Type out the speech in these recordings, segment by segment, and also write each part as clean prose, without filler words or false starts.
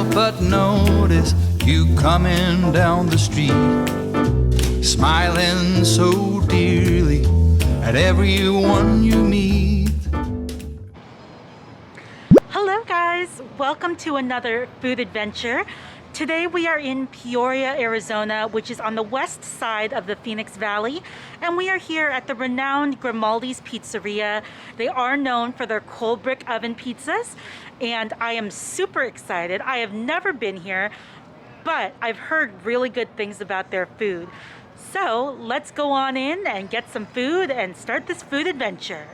help but notice you coming down the street, smiling so dearly at everyone you meet. Hello guys, welcome to another food adventure. Today we are in Peoria, Arizona, which is on the west side of the Phoenix Valley, and we are here at the renowned Grimaldi's Pizzeria. They are known for their coal brick oven pizzas, and I am super excited. I have never been here, but I've heard really good things about their food. So let's go on in and get some food and start this food adventure.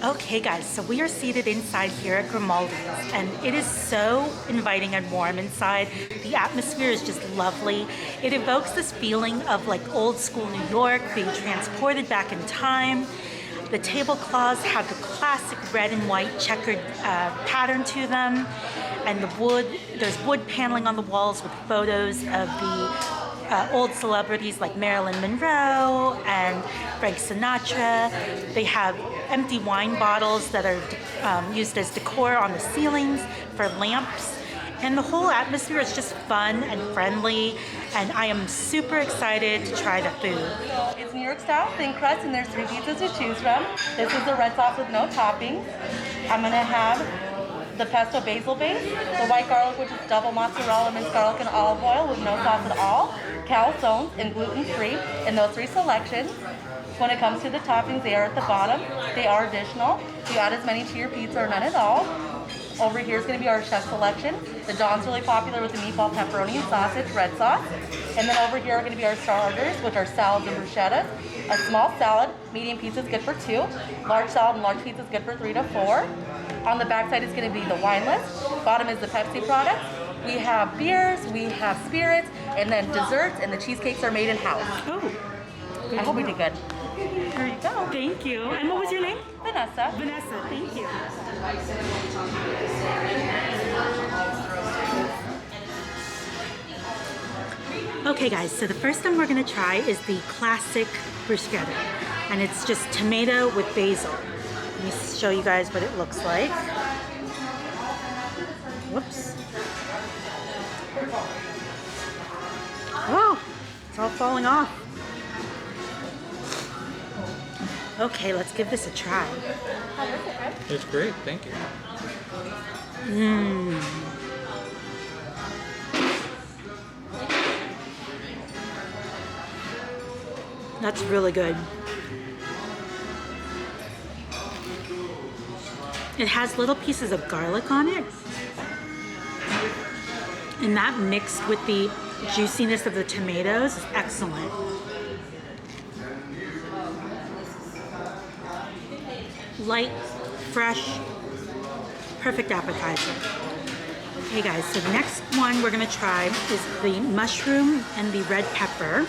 Okay guys, so we are seated inside here at Grimaldi's, and it is so inviting and warm inside. The atmosphere is just lovely. It evokes this feeling of like old school New York, being transported back in time. The tablecloths have the classic red and white checkered pattern to them, and there's wood paneling on the walls with photos of the old celebrities like Marilyn Monroe and Frank Sinatra. They have empty wine bottles that are used as decor on the ceilings for lamps. And the whole atmosphere is just fun and friendly, and I am super excited to try the food. It's New York style thin crust, and there's 3 pizzas to choose from. This is the red sauce with no toppings. I'm gonna have the pesto basil base, the white garlic, which is double mozzarella, minced garlic, and olive oil with no sauce at all, calzones and gluten-free in those 3 selections. When it comes to the toppings, they are at the bottom. They are additional. You add as many to your pizza or none at all. Over here is going to be our chef selection. The Don's really popular with the meatball, pepperoni, and sausage, red sauce. And then over here are going to be our starters, which are salads and bruschettas. A small salad, medium pizza is good for 2. Large salad and large pizza is good for 3 to 4. On the back side is going to be the wine list. Bottom is the Pepsi products. We have beers, we have spirits, and then desserts, and the cheesecakes are made in-house. Oh, I hope we did good. Here you go. thank you. And what was your name? Vanessa. Vanessa, thank you. Okay guys, so the first one we're gonna try is the classic bruschetta, and it's just tomato with basil. Let me show you guys what it looks like. Whoops. Oh, it's all falling off. Okay, let's give this a try. It's great, thank you. That's really good. It has little pieces of garlic on it, and that mixed with the juiciness of the tomatoes is excellent. Light, fresh, perfect appetizer. Okay guys, so the next one we're gonna try is the mushroom and the red pepper.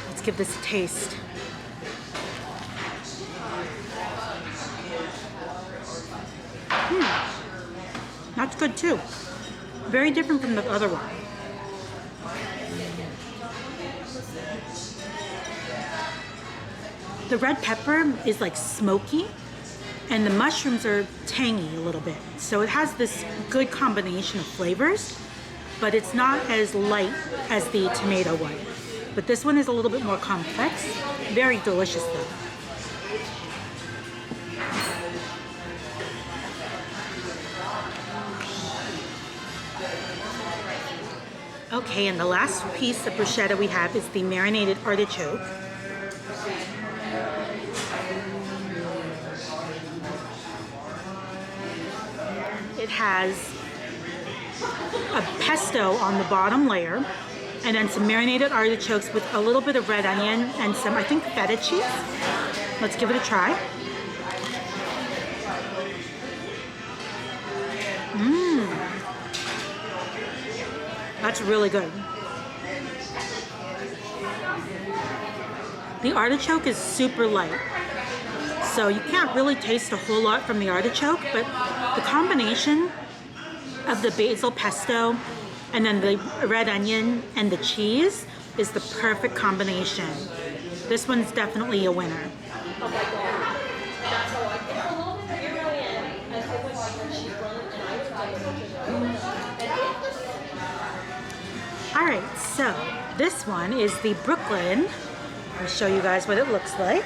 Let's give this a taste. That's good too. Very different from the other one. The red pepper is like smoky, and the mushrooms are tangy a little bit. So it has this good combination of flavors, but it's not as light as the tomato one. But this one is a little bit more complex. Very delicious though. Okay, and the last piece of bruschetta we have is the marinated artichoke. It has a pesto on the bottom layer, and then some marinated artichokes with a little bit of red onion and some, I think, feta cheese. Let's give it a try. That's really good. The artichoke is super light, so you can't really taste a whole lot from the artichoke, but the combination of the basil pesto and then the red onion and the cheese is the perfect combination. This one's definitely a winner. All right, so this one is the Brooklyn. I'll show you guys what it looks like.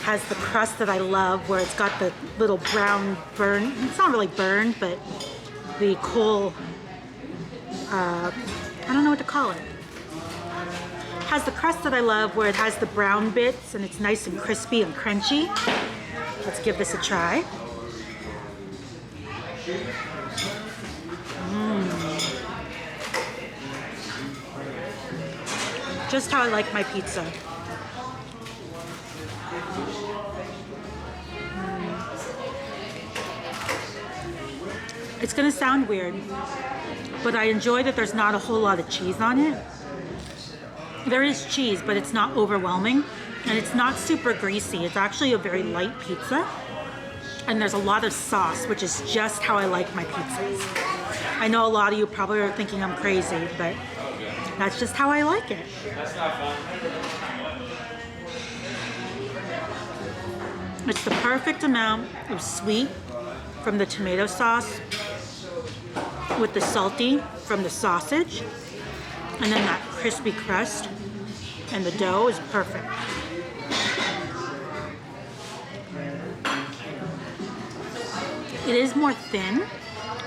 Has the crust that I love, where it's got the little brown burn. It's not really burned, but the coal, I don't know what to call it. Has the crust that I love, where it has the brown bits and it's nice and crispy and crunchy. Let's give this a try. Just how I like my pizza. It's gonna sound weird, but I enjoy that there's not a whole lot of cheese on it. There is cheese, but it's not overwhelming, and it's not super greasy. It's actually a very light pizza, and there's a lot of sauce, which is just how I like my pizzas. I know a lot of you probably are thinking I'm crazy, but that's just how I like it. It's the perfect amount of sweet from the tomato sauce with the salty from the sausage, and then that crispy crust, and the dough is perfect. It is more thin,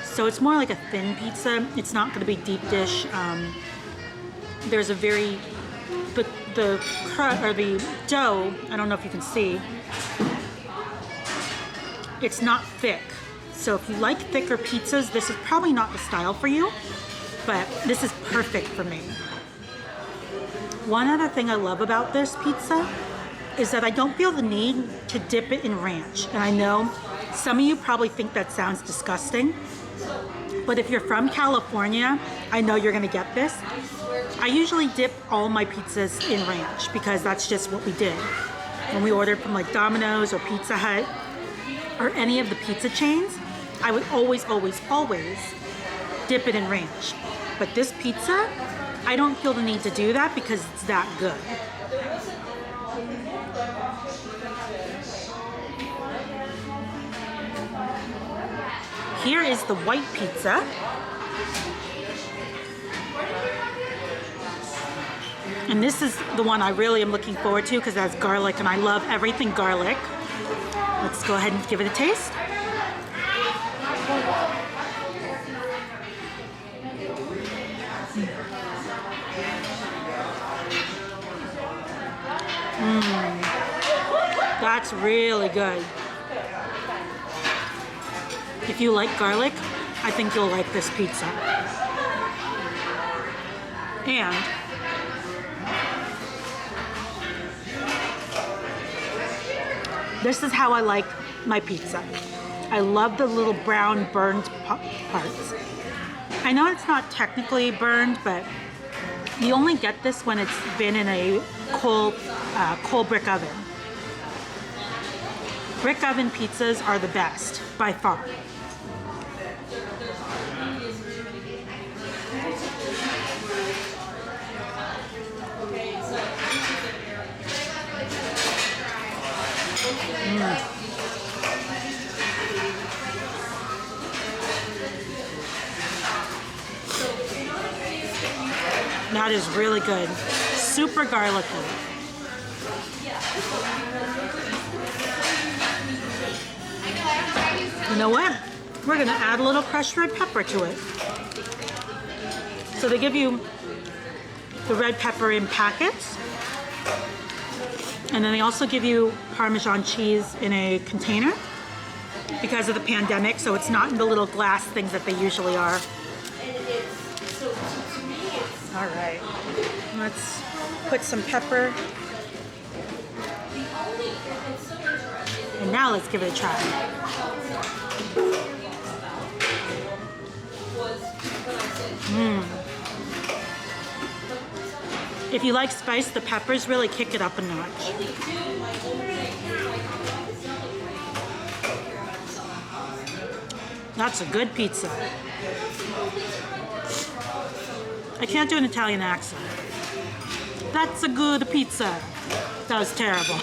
so it's more like a thin pizza. It's not going to be deep dish. There's a very, the dough, I don't know if you can see, it's not thick. So if you like thicker pizzas, this is probably not the style for you, but this is perfect for me. One other thing I love about this pizza is that I don't feel the need to dip it in ranch. And I know some of you probably think that sounds disgusting, but if you're from California, I know you're gonna get this. I usually dip all my pizzas in ranch because that's just what we did. When we ordered from like Domino's or Pizza Hut or any of the pizza chains, I would always, always, always dip it in ranch. But this pizza, I don't feel the need to do that because it's that good. Here is the white pizza. And this is the one I really am looking forward to because it has garlic, and I love everything garlic. Let's go ahead and give it a taste. That's really good. If you like garlic, I think you'll like this pizza. And this is how I like my pizza. I love the little brown burned parts. I know it's not technically burned, but you only get this when it's been in a coal brick oven. Brick oven pizzas are the best, by far. That is really good. Super garlicky. You know what? We're gonna add a little crushed red pepper to it. So they give you the red pepper in packets, and then they also give you Parmesan cheese in a container because of the pandemic, so it's not in the little glass things that they usually are. All right, let's put some pepper. And now let's give it a try. If you like spice, the peppers really kick it up a notch. That's a good pizza. I can't do an Italian accent. That's a good pizza. That was terrible.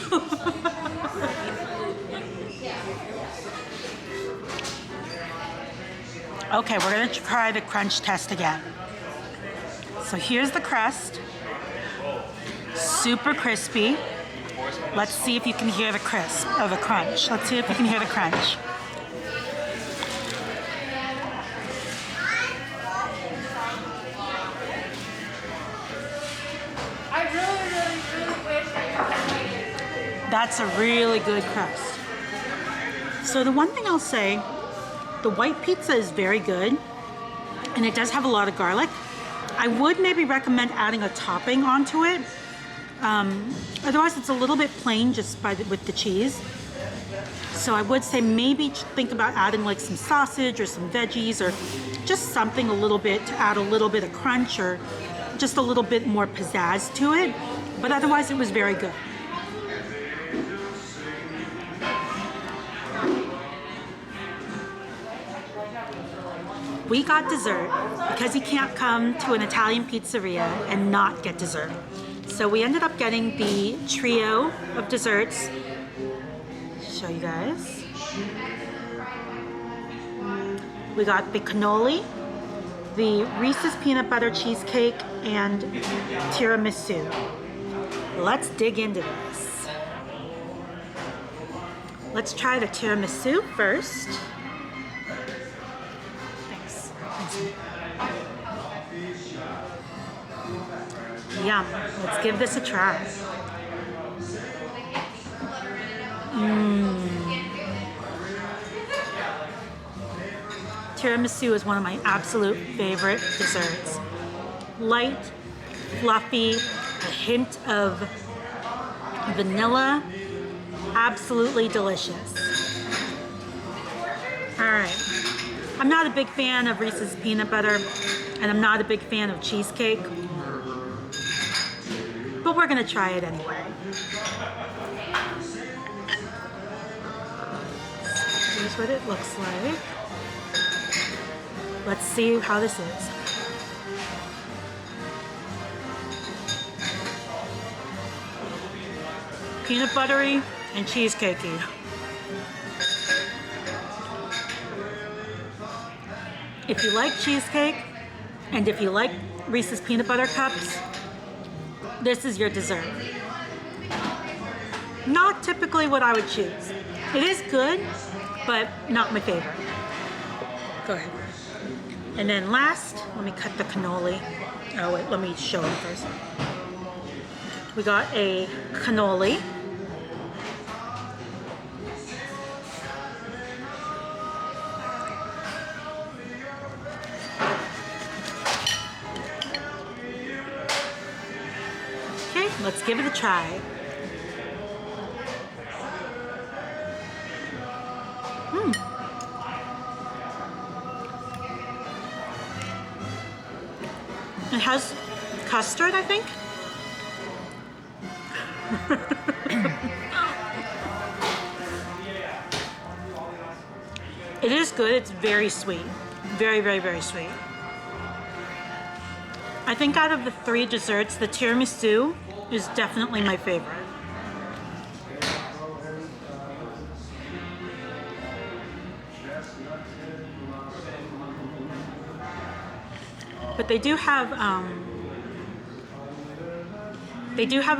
Okay, we're gonna try the crunch test again. So here's the crust. Super crispy. Let's see if you can hear the crisp of the crunch. Let's see if you can hear the crunch. That's a really good crust. So the one thing I'll say, the white pizza is very good, and it does have a lot of garlic. I would maybe recommend adding a topping onto it. Otherwise, it's a little bit plain just with the cheese. So I would say maybe think about adding like some sausage or some veggies or just something a little bit to add a little bit of crunch or just a little bit more pizzazz to it. But otherwise, it was very good. We got dessert because you can't come to an Italian pizzeria and not get dessert. So we ended up getting the trio of desserts. Show you guys. We got the cannoli, the Reese's peanut butter cheesecake, and tiramisu. Let's dig into this. Let's try the tiramisu first. Yum. Let's give this a try. Tiramisu is one of my absolute favorite desserts. Light, fluffy, a hint of vanilla. Absolutely delicious. All right. I'm not a big fan of Reese's peanut butter, and I'm not a big fan of cheesecake, but we're gonna try it anyway. Here's what it looks like. Let's see how this is. Peanut buttery and cheesecakey. If you like cheesecake, and if you like Reese's peanut butter cups, this is your dessert. Not typically what I would choose. It is good, but not my favorite. Go ahead. And then last, let me cut the cannoli. Oh wait, let me show it first. We got a cannoli. Let's give it a try. It has custard, I think. It is good. It's very sweet. Very, very, very sweet. I think out of the three desserts, the tiramisu is definitely my favorite. But they do have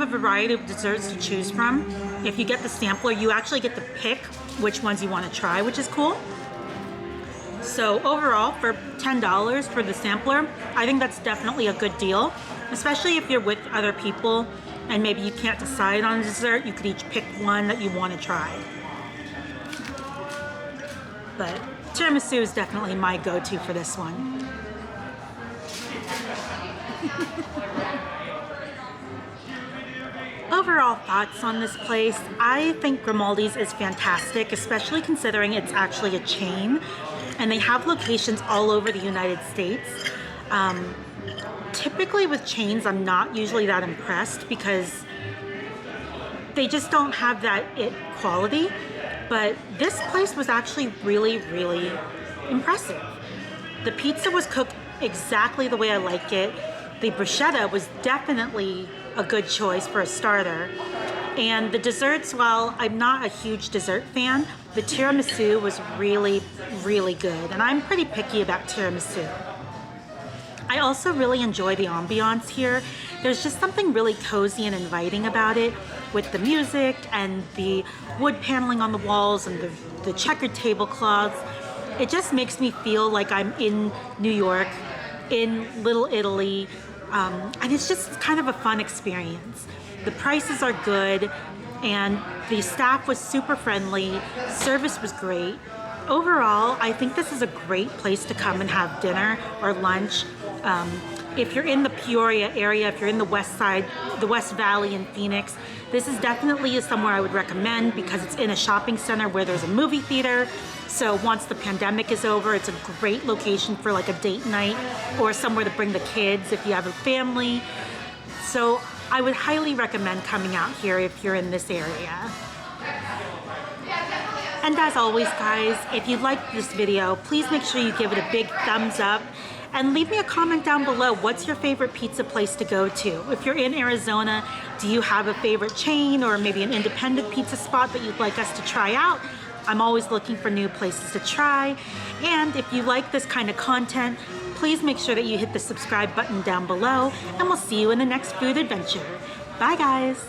a variety of desserts to choose from. If you get the sampler, you actually get to pick which ones you want to try, which is cool. So overall, for $10 for the sampler, I think that's definitely a good deal, especially if you're with other people and maybe you can't decide on a dessert. You could each pick one that you want to try. But tiramisu is definitely my go-to for this one. Overall thoughts on this place, I think Grimaldi's is fantastic, especially considering it's actually a chain and they have locations all over the United States. Typically with chains, I'm not usually that impressed because they just don't have that it quality, but this place was actually really, really impressive. The pizza was cooked exactly the way I like it. The bruschetta was definitely a good choice for a starter. And the desserts, while I'm not a huge dessert fan, the tiramisu was really, really good. And I'm pretty picky about tiramisu. I also really enjoy the ambiance here. There's just something really cozy and inviting about it, with the music and the wood paneling on the walls and the checkered tablecloths. It just makes me feel like I'm in New York, in Little Italy, and it's just kind of a fun experience. The prices are good, and the staff was super friendly, service was great. Overall, I think this is a great place to come and have dinner or lunch. If you're in the Peoria area, if you're in the West Side, the West Valley in Phoenix, this is definitely somewhere I would recommend because it's in a shopping center where there's a movie theater. So once the pandemic is over, it's a great location for like a date night or somewhere to bring the kids if you have a family. So I would highly recommend coming out here if you're in this area. And as always, guys, if you liked this video, please make sure you give it a big thumbs up and leave me a comment down below. What's your favorite pizza place to go to? If you're in Arizona, do you have a favorite chain or maybe an independent pizza spot that you'd like us to try out? I'm always looking for new places to try. And if you like this kind of content, please make sure that you hit the subscribe button down below, and we'll see you in the next food adventure. Bye, guys.